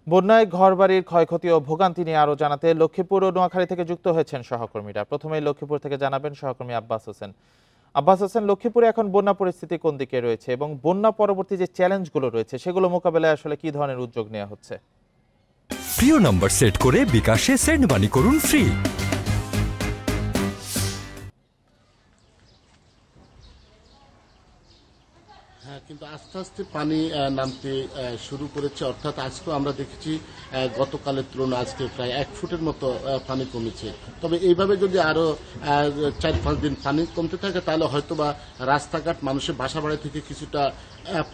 বন্যায় ঘরবাড়ির ক্ষয়ক্ষতি ও ভোগান্তি নিয়ে আরো জানাতে লক্ষ্মীপুর ও নোয়াখালী থেকে যুক্ত হয়েছেন সহকর্মীরা। প্রথমেই লক্ষ্মীপুর থেকে জানাবেন সহকর্মী আব্বাস হোসেন। আব্বাস হোসেন, লক্ষ্মীপুরে এখন বন্যা পরিস্থিতি কোন দিকে রয়েছে এবং বন্যা পরবর্তী যে চ্যালেঞ্জগুলো রয়েছে সেগুলো মোকাবেলায় আসলে কি ধরনের উদ্যোগ নেওয়া হচ্ছে? প্রিয় নম্বর সেট করে বিকাশে সেন্ড মানি করুন ফ্রি। হ্যাঁ, কিন্তু আস্তে আস্তে পানি নামতে শুরু করেছে। অর্থাৎ আজকেও আমরা দেখেছি গতকালের তুলনায় আজকে প্রায় 1 ফুটের মতো পানি কমেছে। তবে এইভাবে যদি আরো 4-5 দিন পানি কমতে থাকে তাহলে হয়তোবা রাস্তাঘাট, মানুষের বাসা বাড়ি থেকে কিছুটা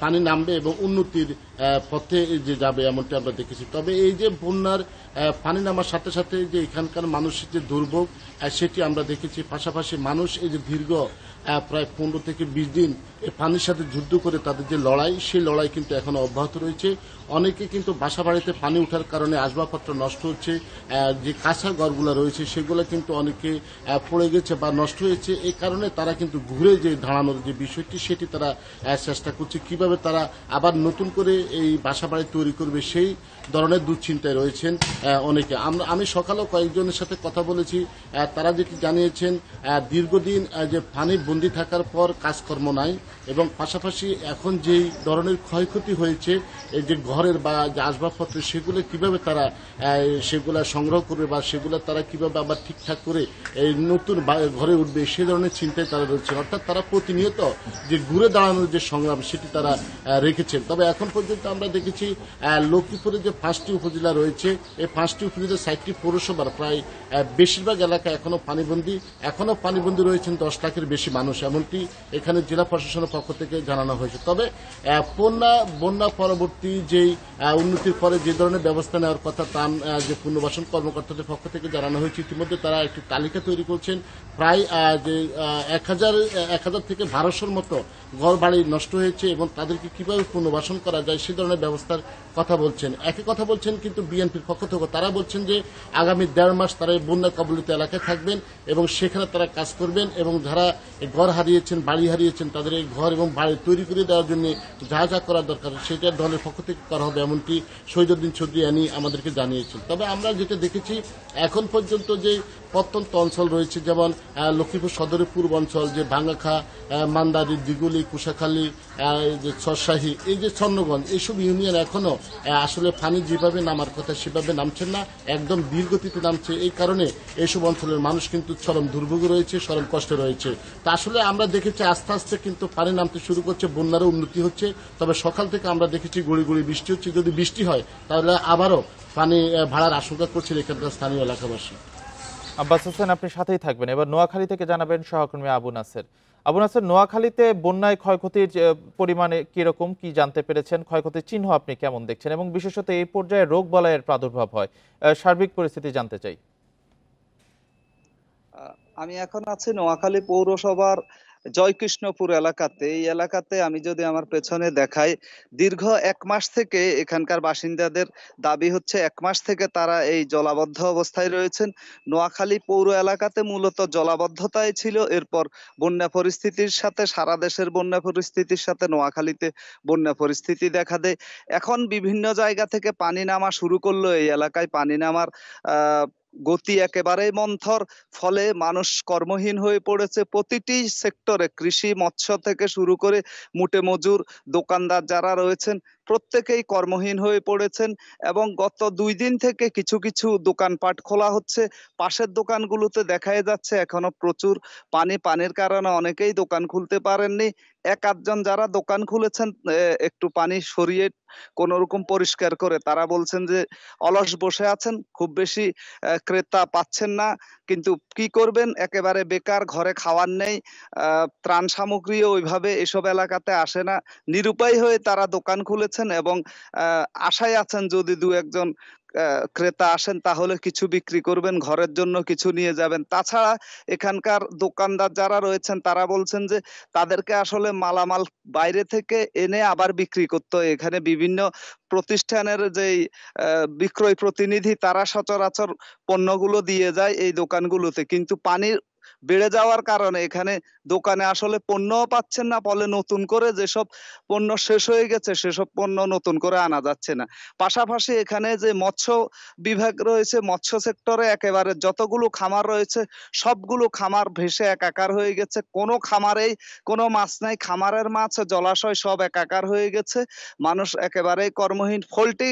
পানি নামবে এবং উন্নতির পথে যে যাবে এমনটি আমরা দেখেছি। তবে এই যে বন্যার পানি নামার সাথে সাথে যে এখানকার মানুষের যে দুর্ভোগ সেটি আমরা দেখেছি। পাশাপাশি মানুষ এই যে দীর্ঘ প্রায় 15 থেকে 20 দিন এই পানির সাথে যুদ্ধ করে তাদের যে লড়াই, সেই লড়াই কিন্তু এখনো অব্যাহত রয়েছে। অনেকে কিন্তু বাসা বাড়িতে পানি ওঠার কারণে আসবাবপত্র নষ্ট হচ্ছে, যে কাঁচা ঘরগুলো রয়েছে সেগুলো কিন্তু অনেকে পড়ে গেছে বা নষ্ট হয়েছে। এই কারণে তারা কিন্তু ঘুরে যে দাঁড়ানোর যে বিষয়টি সেটি তারা চেষ্টা করছে, কিভাবে তারা আবার নতুন করে এই বাসা বাড়ি তৈরি করবে সেই ধরনের দুশ্চিন্তায় রয়েছেন অনেকে। আমি সকালেও কয়েকজনের সাথে কথা বলেছি, তারা যেটি জানিয়েছেন দীর্ঘদিন যে পানি বন্দি থাকার পর কাজকর্ম নাই এবং পাশাপাশি এখন যেই ধরনের ক্ষয়ক্ষতি হয়েছে এই যে ঘরের বা যে আসবাবপত্র সেগুলো কিভাবে তারা সেগুলা সংগ্রহ করবে বা সেগুলো তারা কিভাবে আবার ঠিকঠাক করে এই নতুন ঘরে উঠবে সে ধরনের চিন্তায় তারা রয়েছে। অর্থাৎ তারা প্রতিনিয়ত যে ঘুরে দাঁড়ানোর যে সংগ্রাম সেটি তারা রেখেছেন। তবে এখন পর্যন্ত আমরা দেখেছি লক্ষ্মীপুরে যে 5টি উপজেলা রয়েছে এই 5টি উপজেলার 60টি পৌরসভার প্রায় বেশিরভাগ এলাকা এখনো পানিবন্দী রয়েছেন 10 লাখের বেশি মানুষ, এমনটি এখানে জেলা প্রশাসনের পক্ষ থেকে জানানো হয়েছে। তবে বন্যা পরবর্তী যেই উন্নতির পরে যে ধরনের ব্যবস্থা নেওয়ার কথা তা যে পুনর্বাসন কর্মকর্তাদের পক্ষ থেকে জানানো হয়েছে। ইতিমধ্যে তারা একটি তালিকা তৈরি করছেন, প্রায় যে 1000 থেকে 1200-র মতো ঘর বাড়ি নষ্ট হয়েছে এবং তাদেরকে কিভাবে পুনর্বাসন করা যায় সে ধরনের ব্যবস্থার কথা বলছেন। একই কথা বলছেন কিন্তু বিএনপির পক্ষ থেকে তারা বলছেন যে আগামী 1.5 মাস তারা এই বন্যা কবলিত এলাকায় থাকবেন এবং সেখানে তারা কাজ করবেন এবং যারা ঘর হারিয়েছেন, বাড়ি হারিয়েছেন তাদের এই ঘর এবং বাড়ি তৈরি করে দেওয়ার জন্য যা যা করা দরকার সেটা দলের পক্ষ থেকে করা হবে, এমনটি শহীদুদ্দিন চৌধুরী আনি আমাদেরকে জানিয়েছেন। তবে আমরা যেটা দেখেছি এখন পর্যন্ত যে প্রত্যন্ত অঞ্চল রয়েছে, যেমন লক্ষ্মীপুর সদরের পূর্ব অঞ্চল যে ভাঙ্গাখা, মান্দারি, দিগুলি, কুশাখালী, যে চরশাহী, এই যে চন্নগঞ্জ, এইসব ইউনিয়ন এখনো আসলে পানি যেভাবে নামার কথা সেভাবে নামছেন না, একদম ধীরগতিতে নামছে। এই কারণে এইসব অঞ্চলের মানুষ কিন্তু চরম দুর্ভোগে রয়েছে, চরম কষ্টে রয়েছে। তা আসলে আমরা দেখেছি আস্তে আস্তে কিন্তু পানি নামতে শুরু করছে, বন্যারও উন্নতি হচ্ছে। তবে সকাল থেকে আমরা দেখেছি গুড়ি গুড়ি বৃষ্টি হচ্ছে। যদি বৃষ্টি হয় তাহলে আবারও পানি বাড়ার আশঙ্কা করছে এখানকার স্থানীয় এলাকাবাসী। আব্বাস হোসেন, আপনি সাথেই থাকবেন। এবার নোয়াখালী থেকে জানাবেন সহকর্মী আবু নাসের। আবু নাসের, নোয়াখালীতে বন্যায় ক্ষয়ক্ষতির পরিমাণে কিরকম কি জানতে পেরেছেন? ক্ষয়ক্ষতির চিহ্ন আপনি কেমন দেখছেন এবং বিশেষত এই পর্যায়ে রোগ বালাইয়ের প্রাদুর্ভাব হয়, সার্বিক পরিস্থিতি জানতে চাই। আমি এখন আছি নোয়াখালী পৌরসভার জয়কৃষ্ণপুর এলাকাতে। এই এলাকাতে আমি যদি আমার পেছনে দেখাই, দীর্ঘ 1 মাস থেকে এখানকার বাসিন্দাদের দাবি হচ্ছে 1 মাস থেকে তারা এই জলাবদ্ধ অবস্থায় রয়েছেন। নোয়াখালী পৌর এলাকাতে মূলত জলাবদ্ধতাই ছিল, এরপর বন্যা পরিস্থিতির সাথে সারা দেশের বন্যা পরিস্থিতির সাথে নোয়াখালীতে বন্যা পরিস্থিতি দেখা দেয়। এখন বিভিন্ন জায়গা থেকে পানি নামা শুরু করলো। এই এলাকায় পানি নামার গতি একেবারেই মন্থর, ফলে মানুষ কর্মহীন হয়ে পড়েছে। প্রতিটি সেক্টরে, কৃষি, মৎস্য থেকে শুরু করে মুটে মজুর, দোকানদার যারা রয়েছেন প্রত্যেকেই কর্মহীন হয়ে পড়েছেন এবং গত 2 দিন থেকে কিছু কিছু দোকানপাট খোলা হচ্ছে। পাশের দোকানগুলোতে দেখাই যাচ্ছে এখনো প্রচুর পানির কারণে অনেকেই দোকান খুলতে পারেননি। 1-8 জন যারা দোকান খুলেছেন একটু পানি সরিয়ে কোন রকম পরিষ্কার করে, তারা বলছেন যে অলস বসে আছেন, খুব বেশি ক্রেতা পাচ্ছেন না। কিন্তু কি করবেন, একেবারে বেকার, ঘরে খাওয়ার নেই, ত্রাণ সামগ্রীও ওইভাবে এসব এলাকাতে আসে না। নিরুপায় হয়ে তারা দোকান খুলেছেন এবং আশায় আছেন যদি 2-1 জন ক্রেতা আসেন তাহলে কিছু বিক্রি করবেন, ঘরের জন্য কিছু নিয়ে যাবেন। তাছাড়া এখানকার দোকানদার যারা রয়েছেন তারা বলছেন যে তাদেরকে আসলে মালামাল বাইরে থেকে এনে আবার বিক্রি করতে হয়। এখানে বিভিন্ন প্রতিষ্ঠানের যেই বিক্রয় প্রতিনিধি তারা সচরাচর পণ্যগুলো দিয়ে যায় এই দোকানগুলোতে, কিন্তু পানির বেড়ে যাওয়ার কারণে এখানে দোকানে আসলে পণ্যও পাচ্ছেন না, ফলে নতুন করে যেসব পণ্য শেষ হয়ে গেছে সেসব পণ্য নতুন করে আনা যাচ্ছে না। পাশাপাশি এখানে যে মৎস্য বিভাগ রয়েছে, মৎস্য সেক্টরে একেবারে যতগুলো খামার রয়েছে সবগুলো খামার ভেসে একাকার হয়ে গেছে। কোনো খামারেই কোনো মাছ নাই, খামারের মাছ জলাশয় সব একাকার হয়ে গেছে। মানুষ একেবারেই কর্মহীন। পোল্ট্রি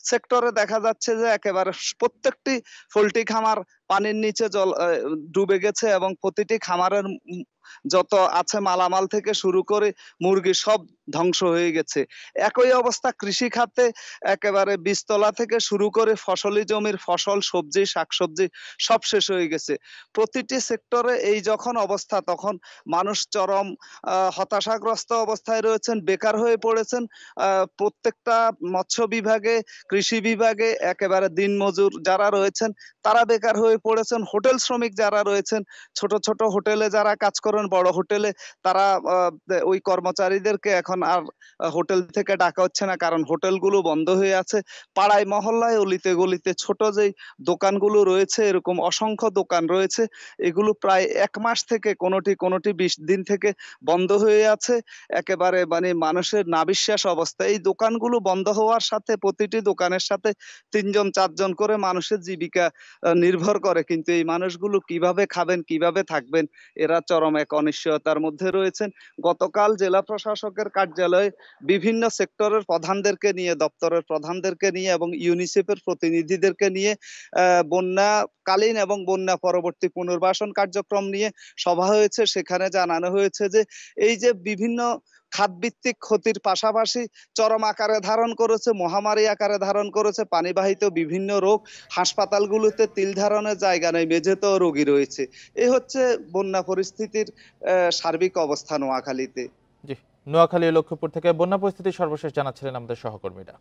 সেক্টরে দেখা যাচ্ছে যে একেবারে প্রত্যেকটি পোল্ট্রি খামার পানির নিচে ডুবে গেছে এবং প্রতিটি খামারের যত আছে মালামাল থেকে শুরু করে মুরগি সব ধ্বংস হয়ে গেছে। একই অবস্থা কৃষি খাতে, একেবারে বীজতলা থেকে শুরু করে ফসলি জমির ফসল, সবজি, শাকসবজি সব শেষ হয়ে গেছে। প্রতিটি সেক্টরে এই যখন অবস্থা, তখন মানুষ চরম হতাশাগ্রস্ত অবস্থায় রয়েছেন, বেকার হয়ে পড়েছেন। প্রত্যেকটা মৎস্য বিভাগে, কৃষি বিভাগে একেবারে দিনমজুর যারা রয়েছেন তারা বেকার হয়ে পড়েছেন। হোটেল শ্রমিক যারা রয়েছেন, ছোট ছোট হোটেলে যারা কাজ করেন, বড় হোটেলে, তারা ওই কর্মচারীদেরকে এখন আর হোটেল থেকে ডাকা হচ্ছে না, কারণ হোটেলগুলো বন্ধ হয়ে আছে। পাড়ায় মহল্লায়, অলিতে গলিতে ছোট যেই দোকানগুলো রয়েছে, এরকম অসংখ্য দোকান রয়েছে, এগুলো প্রায় 1 মাস থেকে, কোনোটি 20 দিন থেকে বন্ধ হয়ে আছে। একেবারে মানে মানুষের নাভিশ্বাস অবস্থা। এই দোকানগুলো বন্ধ হওয়ার সাথে প্রতিটি দোকানের সাথে 3 জন 4 জন করে মানুষের জীবিকা নির্ভর করে, কিন্তু এই মানুষগুলো কিভাবে খাবেন, কিভাবে থাকবেন, এরা চরম এক অনিশ্চয়তার মধ্যে রয়েছেন। গতকাল জেলা প্রশাসকের কার্যালয়ে বিভিন্ন সেক্টরের প্রধানদেরকে নিয়ে, দপ্তরের প্রধানদেরকে নিয়ে এবং ইউনিসেফের প্রতিনিধিদেরকে নিয়ে বন্যাকালীন এবং বন্যা পরবর্তী পুনর্বাসন কার্যক্রম নিয়ে সভা হয়েছে। সেখানে জানানো হয়েছে যে এই যে বিভিন্ন খাতভিত্তিক ক্ষতির পাশাপাশি চরম আকারে ধারণ করেছে, মহামারী আকারে ধারণ করেছে পানিবাহিত বিভিন্ন রোগ। হাসপাতালগুলোতে তিল ধারণের জায়গা নেই, মেঝেতেও রোগী রয়েছে। এই হচ্ছে বন্যা পরিস্থিতির সার্বিক অবস্থা নোয়াখালীতে। জি, নোয়াখালী ও লক্ষ্মীপুর থেকে বন্যা পরিস্থিতির সর্বশেষ জানাচ্ছিলেন আমাদের সহকর্মীরা।